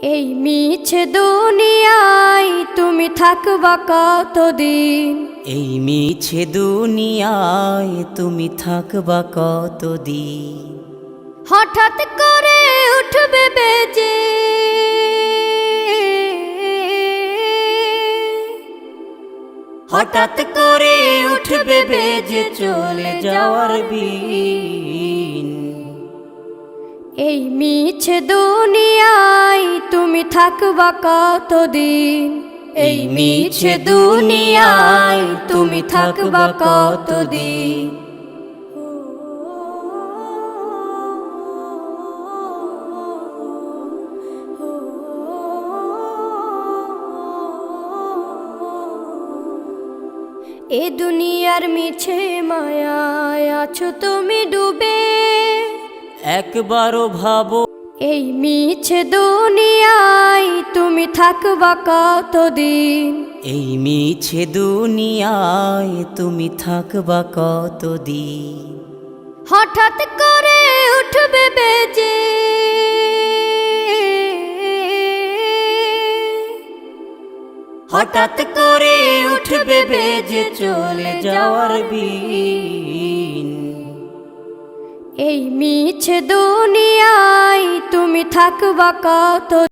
এই মিছে দুনিয়ায় তুমি থাকবা কতদিন? এই মিছে দুনিয়ায় তুমি থাকবা কতদিন? হঠাৎ করে উঠবে বেজে হঠাৎ করে উঠবে বেজে চলে যাওয়ার বিন। এই মিছে দুনিয়ায় তুমি থাকবা কতদিন? এই মিছে দুনিয়ায় তুমি থাকবা কতদিন? এ দুনিয়ার মিছে মায়ায় আছো তুমি ডুবে, একবারও ভাবো এই মিছে দুনিয়ায় তুমি থাকবা কতদিন? এই মিছে দুনিয়ায় তুমি থাকবা কতদিন? হঠাৎ করে উঠবে বেজে হঠাৎ করে উঠবে বেজে চলে যাওয়ার বিন। এই মিছে দুনিয়ায় তুমি থাকবা কত